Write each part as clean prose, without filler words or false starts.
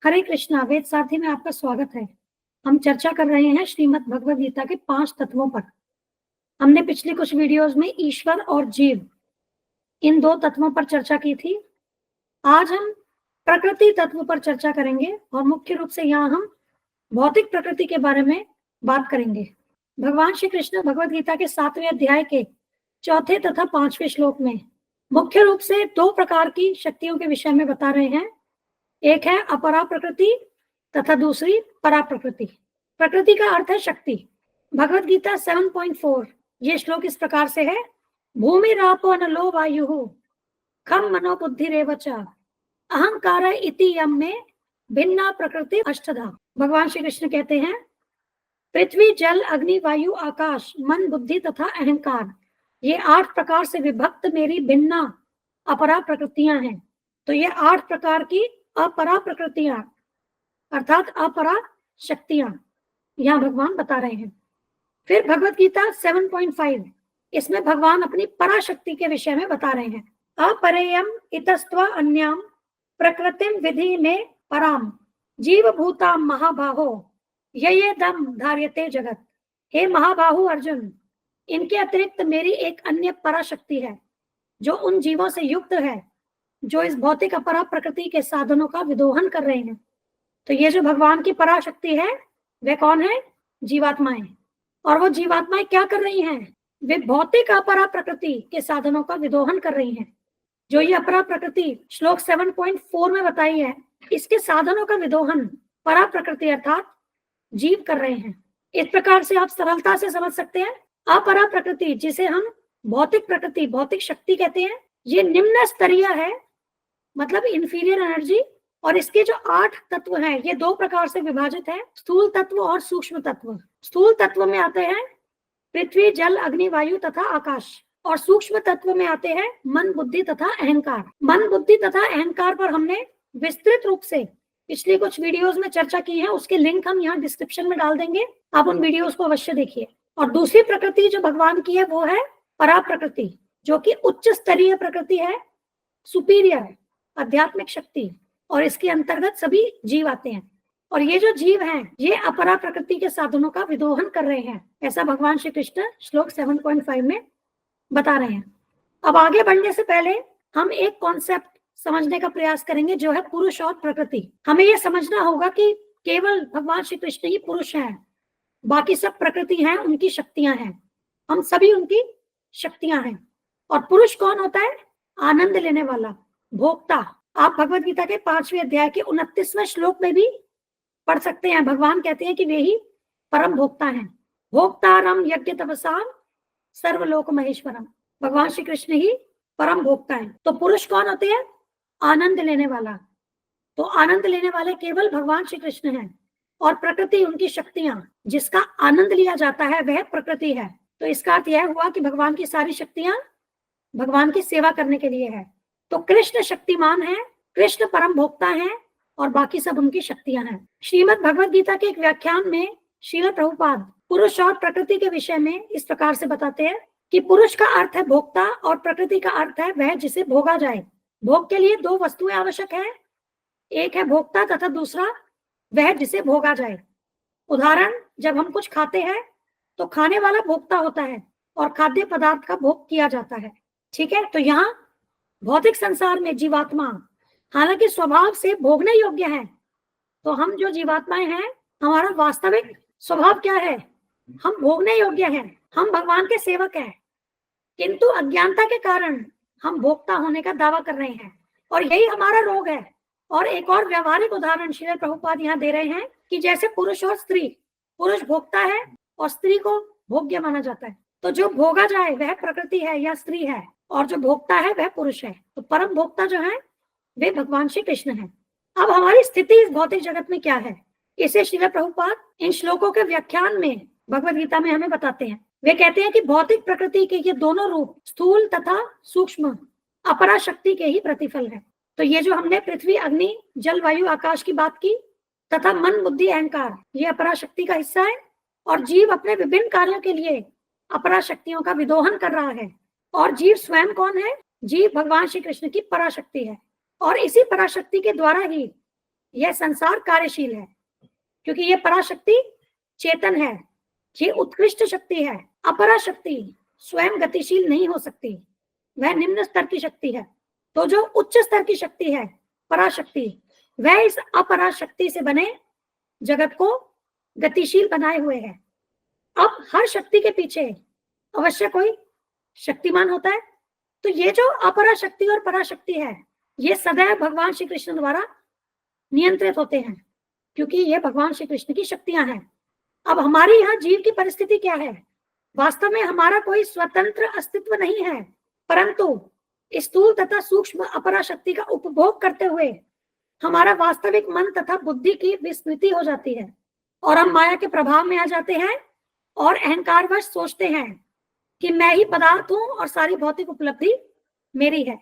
हरे कृष्णा। वेद सारथी में आपका स्वागत है। हम चर्चा कर रहे हैं श्रीमद् भगवद गीता के 5 तत्वों पर। हमने पिछले कुछ वीडियोस में ईश्वर और जीव इन 2 तत्वों पर चर्चा की थी। आज हम प्रकृति तत्व पर चर्चा करेंगे और मुख्य रूप से यहाँ हम भौतिक प्रकृति के बारे में बात करेंगे। भगवान श्री कृष्ण भगवद गीता के 7वें अध्याय के 4थे तथा 5वें श्लोक में मुख्य रूप से 2 प्रकार की शक्तियों के विषय में बता रहे हैं। एक है अपरा प्रकृति तथा दूसरी परा प्रकृति। प्रकृति का अर्थ है शक्ति। भगवद गीता 7.4 ये श्लोक इस प्रकार से है, भूमि रापो नलो वायु खम मनो बुद्धि रेवच अहंकार इति यम में भिन्ना प्रकृति अष्टधा। भगवान श्री कृष्ण कहते हैं, पृथ्वी जल अग्नि वायु आकाश मन बुद्धि तथा अहंकार, ये 8 प्रकार से विभक्त मेरी भिन्ना अपरा प्रकृतियां हैं। तो ये 8 प्रकार की अपरा प्रकृतियां अर्थात अपरा शक्तियां यहां भगवान बता रहे हैं। फिर भगवत गीता 7.5 इसमें भगवान अपनी पराशक्ति के विषय में बता रहे हैं। अपरेयम इतस्त्व अन्याम प्रकृतिम विधि में पराम जीव भूता महाबाहो ये दम धार्यते जगत। हे महाबाहु अर्जुन, इनके अतिरिक्त मेरी एक अन्य पराशक्ति है जो उन जीवों से युक्त है जो इस भौतिक अपरा प्रकृति के साधनों का विदोहन कर रहे हैं। तो ये जो भगवान की पराशक्ति है वे कौन है? जीवात्माएं। और वो जीवात्माएं क्या कर रही हैं? वे भौतिक अपरा प्रकृति के साधनों का विदोहन कर रही हैं। जो ये अपरा प्रकृति श्लोक 7.4 में बताई है, इसके साधनों का विदोहन परा प्रकृति अर्थात जीव कर रहे हैं। इस प्रकार से आप सरलता से समझ सकते हैं, अपरा प्रकृति जिसे हम भौतिक प्रकृति भौतिक शक्ति कहते हैं, ये निम्न स्तरीय है, मतलब इंफीरियर एनर्जी। और इसके जो 8 तत्व हैं ये 2 प्रकार से विभाजित है, स्थूल तत्व और सूक्ष्म तत्व। स्थूल तत्व में आते हैं पृथ्वी जल अग्नि वायु तथा आकाश, और सूक्ष्म तत्व में आते हैं मन बुद्धि तथा अहंकार। मन बुद्धि तथा अहंकार पर हमने विस्तृत रूप से पिछली कुछ वीडियोस में चर्चा की है, उसके लिंक हम यहाँ डिस्क्रिप्शन में डाल देंगे, आप उन वीडियोस को अवश्य देखिए। और दूसरी प्रकृति जो भगवान की है वो है परा प्रकृति, जो कि उच्च स्तरीय प्रकृति है, सुपीरियर है, आध्यात्मिक शक्ति, और इसके अंतर्गत सभी जीव आते हैं। और ये जो जीव हैं ये अपरा प्रकृति के साधनों का विदोहन कर रहे हैं, ऐसा भगवान श्री कृष्ण श्लोक 7.5 में बता रहे हैं। अब आगे बढ़ने से पहले हम एक कॉन्सेप्ट समझने का प्रयास करेंगे जो है पुरुष और प्रकृति। हमें यह समझना होगा कि केवल भगवान श्री कृष्ण ही पुरुष हैं, बाकी सब प्रकृति हैं, उनकी शक्तियां हैं, हम सभी उनकी शक्तियां हैं। और पुरुष कौन होता है? आनंद लेने वाला, भोक्ता। आप भगवद गीता के 5वें अध्याय के 29वें श्लोक में भी पढ़ सकते हैं। भगवान कहते हैं कि वे ही परम भोक्ता हैं। भोक्तारम यज्ञ तपसा सर्वलोक महेश्वरम। भगवान श्री कृष्ण ही परम भोक्ता हैं। तो पुरुष कौन होते हैं? आनंद लेने वाला। तो आनंद लेने वाले केवल भगवान श्री कृष्ण हैं, और प्रकृति उनकी शक्तियां, जिसका आनंद लिया जाता है वह प्रकृति है। तो इसका अर्थ यह हुआ कि भगवान की सारी शक्तियां भगवान की सेवा करने के लिए है। तो कृष्ण शक्तिमान है, कृष्ण परम भोक्ता है, और बाकी सब उनकी शक्तियां हैं। श्रीमद् भगवद गीता के एक व्याख्यान में श्रील प्रभुपाद पुरुष और प्रकृति के विषय में इस प्रकार से बताते हैं कि पुरुष का अर्थ है भोक्ता और प्रकृति का अर्थ है वह जिसे भोगा जाए। भोग के लिए 2 वस्तुएं आवश्यक है, एक है भोक्ता तथा दूसरा वह जिसे भोगा जाए। उदाहरण, जब हम कुछ खाते हैं तो खाने वाला भोक्ता होता है और खाद्य पदार्थ का भोग किया जाता है। ठीक है, तो यहाँ भौतिक संसार में जीवात्मा हालांकि स्वभाव से भोगने योग्य है। तो हम जो जीवात्माएं हैं, हमारा वास्तविक स्वभाव क्या है? हम भोगने योग्य हैं, हम भगवान के सेवक हैं, किंतु अज्ञानता के कारण हम भोक्ता होने का दावा कर रहे हैं, और यही हमारा रोग है। और एक और व्यवहारिक उदाहरण श्रील प्रभुपाद यहाँ दे रहे हैं कि जैसे पुरुष और स्त्री, पुरुष भोक्ता है और स्त्री को भोग्य माना जाता है। तो जो भोगा जाए वह प्रकृति है या स्त्री है, और जो भोक्ता है वह पुरुष है। तो परम भोक्ता जो है वे भगवान श्री कृष्ण हैं। अब हमारी स्थिति इस भौतिक जगत में क्या है, इसे श्रील प्रभुपाद इन श्लोकों के व्याख्यान में भगवद गीता में हमें बताते हैं। वे कहते हैं कि भौतिक प्रकृति के ये दोनों रूप, स्थूल तथा सूक्ष्म, अपरा शक्ति के ही प्रतिफल है। तो ये जो हमने पृथ्वी अग्नि जल वायु आकाश की बात की, तथा मन बुद्धि अहंकार, ये अपरा शक्ति का हिस्सा है। और जीव अपने विभिन्न कार्यों के लिए अपरा शक्तियों का विदोहन कर रहा है। और जीव स्वयं कौन है? जीव भगवान श्री कृष्ण की पराशक्ति है, और इसी पराशक्ति के द्वारा ही यह संसार कार्यशील है, क्योंकि यह पराशक्ति चेतन है, ये उत्कृष्ट शक्ति है। अपरा शक्ति स्वयं गतिशील नहीं हो सकती, वह निम्न स्तर की शक्ति है। तो जो उच्च स्तर की शक्ति है पराशक्ति, वह इस अपरा शक्ति से बने जगत को गतिशील बनाए हुए है। अब हर शक्ति के पीछे अवश्य कोई शक्तिमान होता है, तो ये जो अपरा शक्ति और पराशक्ति है, ये सदैव भगवान श्री कृष्ण द्वारा नियंत्रित होते हैं, क्योंकि ये भगवान श्री कृष्ण की शक्तियां हैं। अब हमारी यहाँ जीव की परिस्थिति क्या है? वास्तव में हमारा कोई स्वतंत्र अस्तित्व नहीं है, परंतु स्थूल तथा सूक्ष्म अपरा शक्ति का उपभोग करते हुए हमारा वास्तविक मन तथा बुद्धि की विस्मृति हो जाती है और हम माया के प्रभाव में आ जाते हैं और अहंकारवश सोचते हैं कि मैं ही पदार्थ हूं और सारी भौतिक उपलब्धि मेरी है।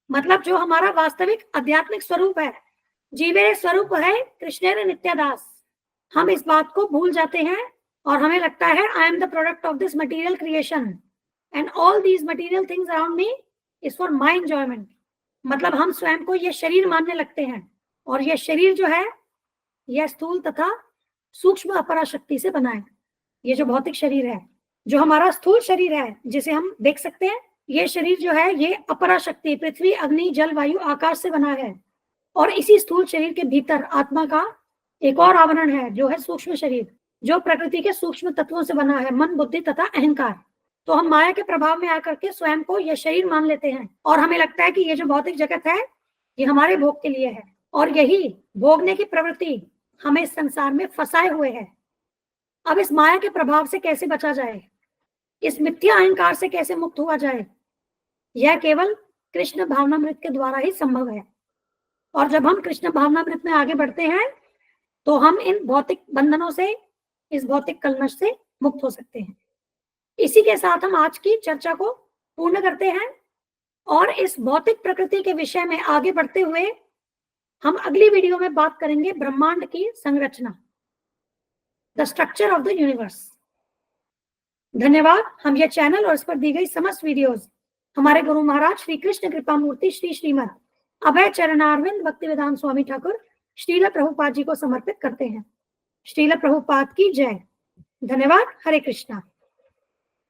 मतलब जो हमारा वास्तविक आध्यात्मिक स्वरूप है, जीवेर स्वरूप है कृष्णेर नित्यादास, हम इस बात को भूल जाते हैं और हमें लगता है I am the product of this material creation and all these material things around me is for my enjoyment. मतलब हम स्वयं को ये शरीर मानने लगते हैं और यह शरीर जो है यह स्थूल तथा सूक्ष्म अपरा शक्ति से बना है। ये जो भौतिक शरीर है, जो हमारा स्थूल शरीर है जिसे हम देख सकते हैं, ये शरीर जो है ये अपरा शक्ति पृथ्वी अग्नि जल वायु आकाश से बना है। और इसी स्थूल शरीर के भीतर आत्मा का एक और आवरण है जो है सूक्ष्म शरीर, जो प्रकृति के सूक्ष्म तत्वों से बना है, मन बुद्धि तथा अहंकार। तो हम माया के प्रभाव में आकर के स्वयं को यह शरीर मान लेते हैं और हमें लगता है कि ये जो भौतिक जगत है ये हमारे भोग के लिए है, और यही भोगने की प्रवृत्ति हमें इस संसार में फंसाए हुए है। अब इस माया के प्रभाव से कैसे बचा जाए, इस मिथ्या अहंकार से कैसे मुक्त हुआ जाए, यह केवल कृष्ण भावनामृत के द्वारा ही संभव है। और जब हम कृष्ण भावनामृत में आगे बढ़ते हैं तो हम इन भौतिक बंधनों से, इस भौतिक कलमश से मुक्त हो सकते हैं। इसी के साथ हम आज की चर्चा को पूर्ण करते हैं और इस भौतिक प्रकृति के विषय में आगे बढ़ते हुए हम अगली वीडियो में बात करेंगे ब्रह्मांड की संरचना, the structure of the universe. धन्यवाद। हम यह चैनल और इस पर दी गई समस्त वीडियोस हमारे गुरु महाराज श्री कृष्ण कृपा मूर्ति श्री श्रीमद अभय चरणारविंद भक्तिवेदांत स्वामी ठाकुर श्रील प्रभुपाद जी को समर्पित करते हैं। श्रील प्रभुपाद की जय। धन्यवाद। हरे कृष्णा।